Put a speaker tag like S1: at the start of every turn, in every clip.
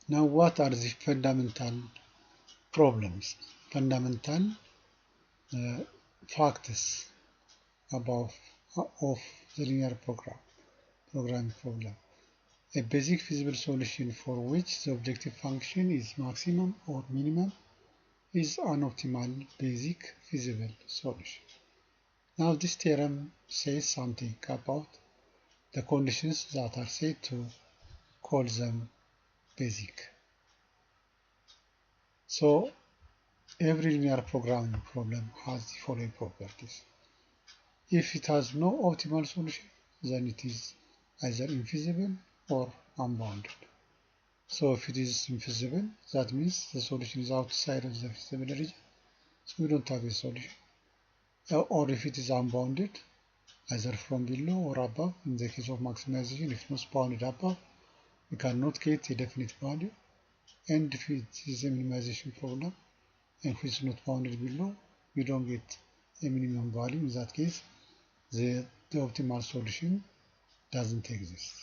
S1: Now, what are the fundamental problems, fundamental facts about of the linear programming problem? A basic feasible solution for which the objective function is maximum or minimum is an optimal basic feasible solution. Now this theorem says something about the conditions that are said to call them basic. So every linear programming problem has the following properties. If it has no optimal solution, then it is either infeasible or unbounded. So if it is infeasible, that means the solution is outside of the feasible region, so we don't have a solution. Or if it is unbounded, either from below or above, in the case of maximization, if not bounded above, we cannot get a definite value. And if it is a minimization problem, and if it's not bounded below, we don't get a minimum value. In that case, the optimal solution doesn't exist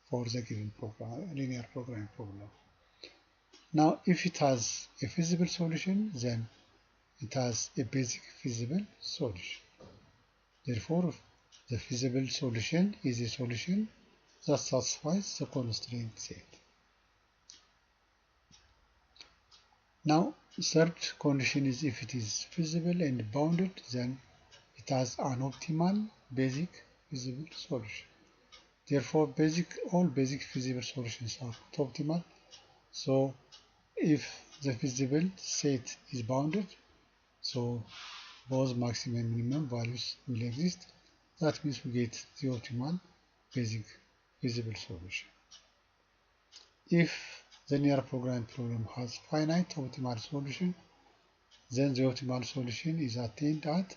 S1: for the given linear programming problem. Now, if it has a feasible solution, then it has a basic feasible solution. Therefore, the feasible solution is a solution that satisfies the constraint set. Now, third condition is if it is feasible and bounded, then it has an optimal basic feasible solution. Therefore, all basic feasible solutions are not optimal. So, if the feasible set is bounded, so both maximum and minimum values will exist. That means we get the optimal basic feasible solution. If the linear programming problem has finite optimal solution, then the optimal solution is attained at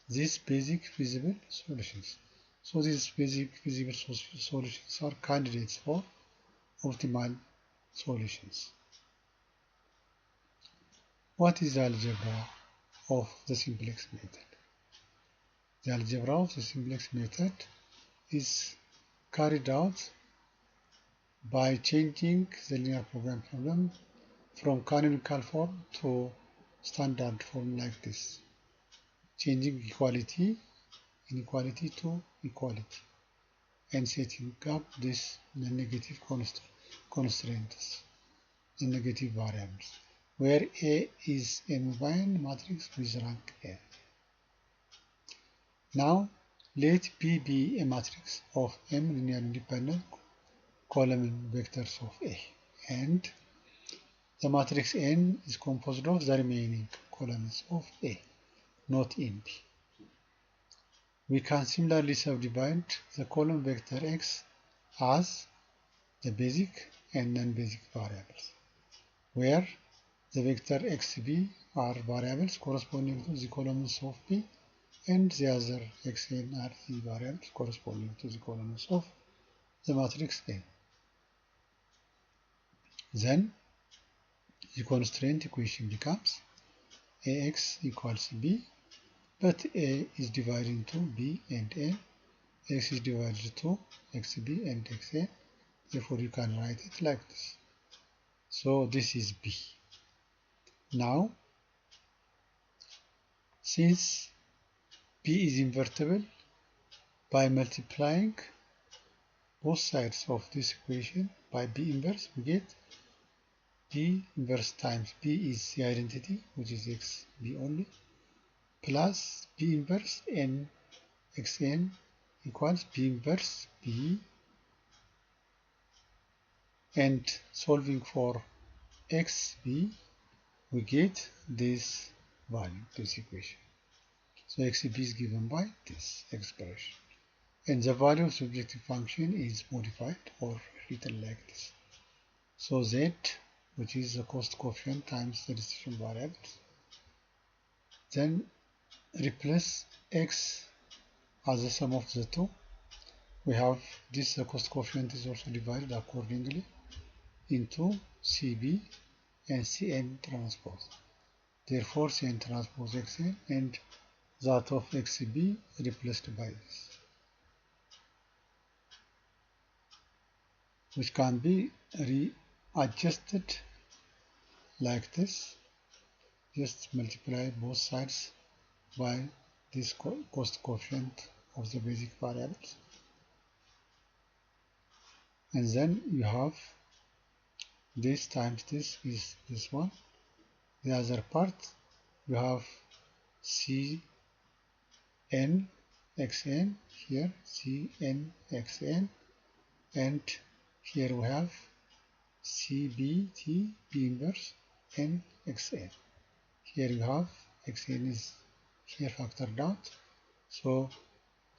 S1: these basic feasible solutions. So these basic feasible solutions are candidates for optimal solutions. What is the algebra of the simplex method? The algebra of the simplex method is carried out by changing the linear programming problem from canonical form to standard form like this, changing inequality to equality, and setting up this non-negative constraints, the negative variables, where A is a mobile matrix with rank n. Now, let B be a matrix of m linearly independent column vectors of A, and the matrix N is composed of the remaining columns of A, not in B. We can similarly subdivide the column vector X as the basic and non-basic variables, where the vector XB are variables corresponding to the columns of B, and the other Xn are the variables corresponding to the columns of the matrix A. Then the constraint equation becomes Ax equals B, but A is divided into B and N, X is divided into XB and Xn, therefore you can write it like this. So this is B. Now, since B is invertible, by multiplying both sides of this equation by B inverse, we get B inverse times B is the identity, which is XB only, plus B inverse N Xn equals B inverse B, and solving for XB, we get this value, this equation. So XB is given by this expression. And the value of the objective function is modified or written like this. So Z, which is the cost coefficient times the decision variables, then replace X as the sum of the two. We have this, the cost coefficient is also divided accordingly into CB and Cn transpose. Therefore, Cn transpose Xn and that of XB replaced by this, which can be adjusted like this. Just multiply both sides by this cost coefficient of the basic variables, and then you have this times this is this one. The other part you have Cn xn here, Cn xn, and here we have CBT B inverse n xn. Here you have xn is here factored out, so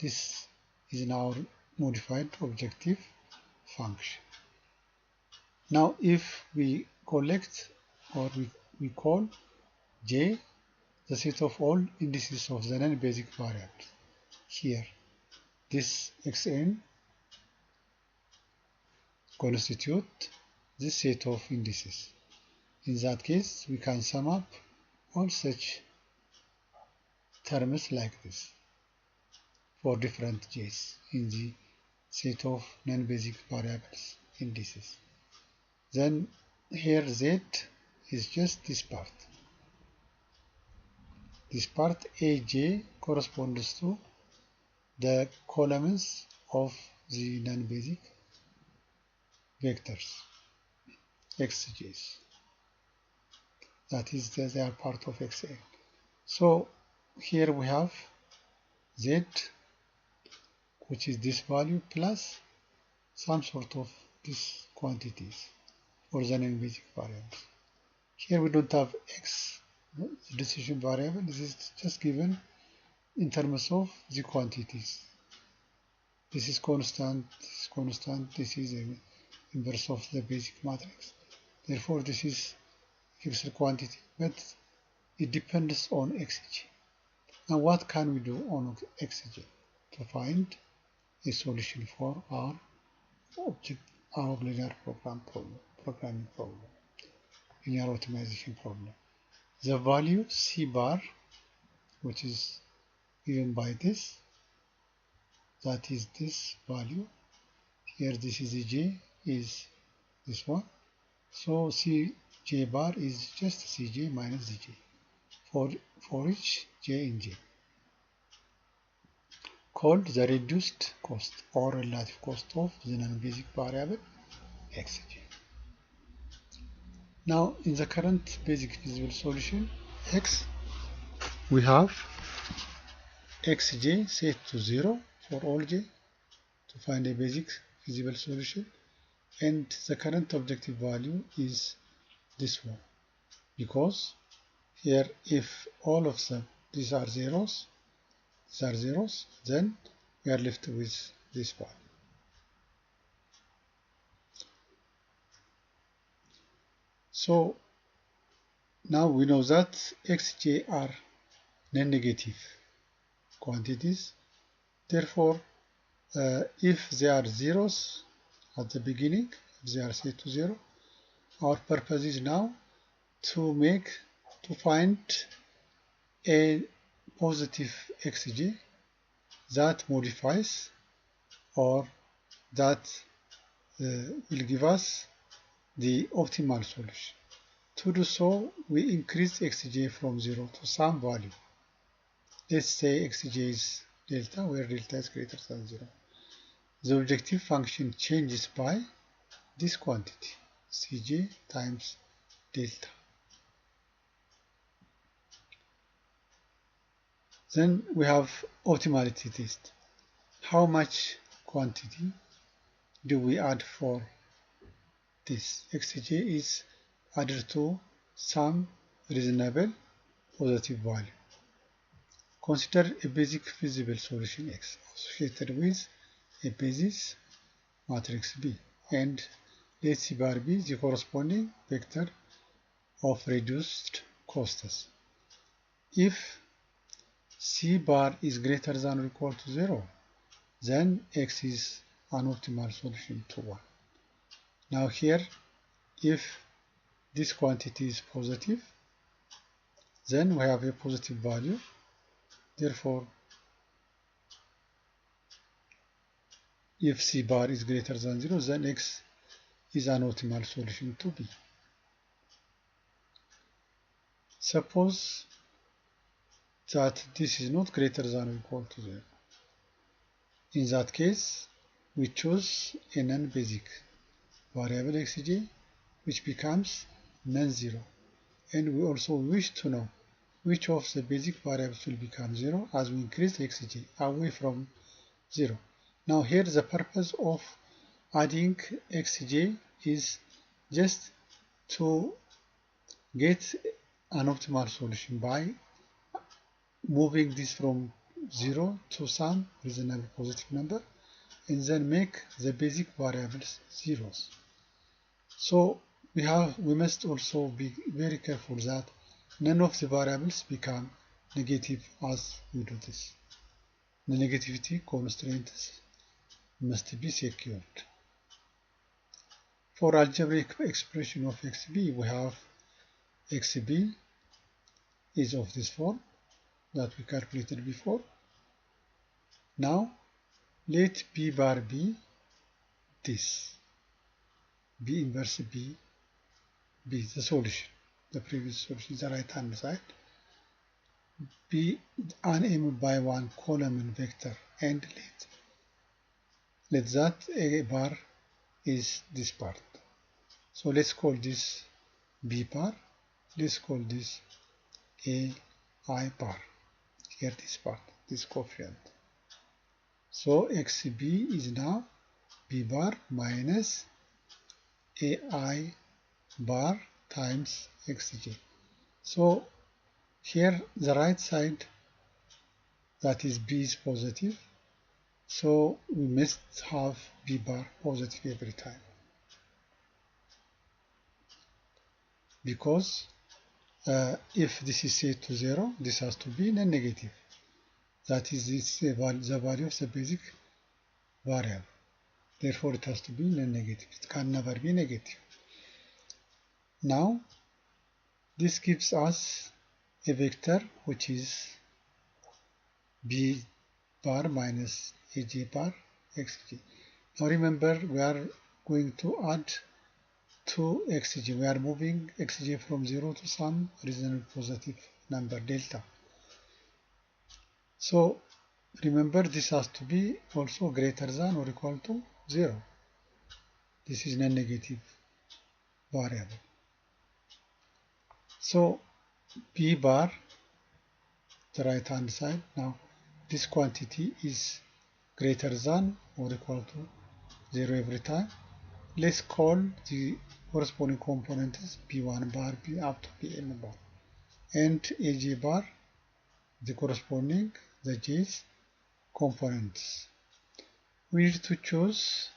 S1: this is now modified objective function. Now if we collect or we call J the set of all indices of the non-basic variables, here this xn constitute this set of indices. In that case, we can sum up all such terms like this for different j's in the set of non-basic variables indices. Then here z is just this part. This part aj corresponds to the columns of the non-basic vectors xj's. That is, they are part of xn. So here we have z, which is this value, plus some sort of these quantities for the non-basic variables. Here we don't have x, the decision variable. This is just given in terms of the quantities. This is constant, this is constant, this is the inverse of the basic matrix. Therefore, this is fixed quantity, but it depends on xj. Now, what can we do on xj to find a solution for our linear programming problem, linear optimization problem? The value c bar, which is given by this, that is this value. Here, this is the j, is this one. So cj bar is just cj minus dj for each j in j, called the reduced cost or relative cost of the non-basic variable xj. Now, in the current basic feasible solution x, we have xj set to 0 for all j to find a basic feasible solution, and the current objective value is this one, because here if all of them these are zeros, then we are left with this one. So now we know that xj are non-negative quantities. Therefore, if they are zeros at the beginning, if they are set to 0, our purpose is now to find a positive xj that modifies or that will give us the optimal solution. To do so, we increase xj from 0 to some value. Let's say xj is delta, where delta is greater than 0. The objective function changes by this quantity, cj times delta. Then we have optimality test. How much quantity do we add for this? xj is added to some reasonable positive value. Consider a basic feasible solution x associated with a basis matrix B, and let C bar be the corresponding vector of reduced costs. If C bar is greater than or equal to 0, then x is an optimal solution to 1. Now here, if this quantity is positive, then we have a positive value. Therefore, if C bar is greater than 0, then x is an optimal solution to B. Suppose that this is not greater than or equal to 0. In that case, we choose a non-basic variable xj, which becomes non-zero. And we also wish to know which of the basic variables will become 0 as we increase xj away from 0. Now here the purpose of adding xj is just to get an optimal solution by moving this from 0 to some reasonable positive number and then make the basic variables zeros. So we must also be very careful that none of the variables become negative as we do this. The negativity constraints must be secured. For algebraic expression of xb, we have xb is of this form that we calculated before. Now let b bar be this. B inverse b, the solution, the previous solution is the right hand side. Be an m by 1 column vector and let that a bar is this part. So let's call this b bar, let's call this a I bar, here this part, this coefficient. So xb is now b bar minus ai bar times xj. So here the right side, that is b, is positive, so we must have b bar positive every time, because if this is set to 0, this has to be non-negative. That is the value of the basic variable. Therefore it has to be non-negative. It can never be negative. Now this gives us a vector which is b bar minus aj bar xj. Now remember, we are going to add to xj. We are moving xj from 0 to some reasonable positive number delta. So remember, this has to be also greater than or equal to 0. This is non-negative variable. So b bar, the right hand side, now this quantity is greater than or equal to 0 every time. Let's call the corresponding components b1 bar b up to bn bar, and aj bar the corresponding the j's components. We need to choose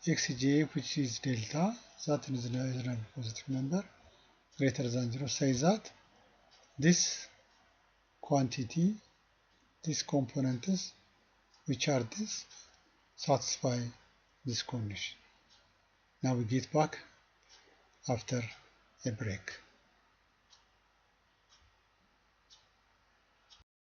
S1: xj, which is delta, that is a positive number, greater than 0. Say that this quantity, these components, which are this, satisfy this condition. Now we get back after a break.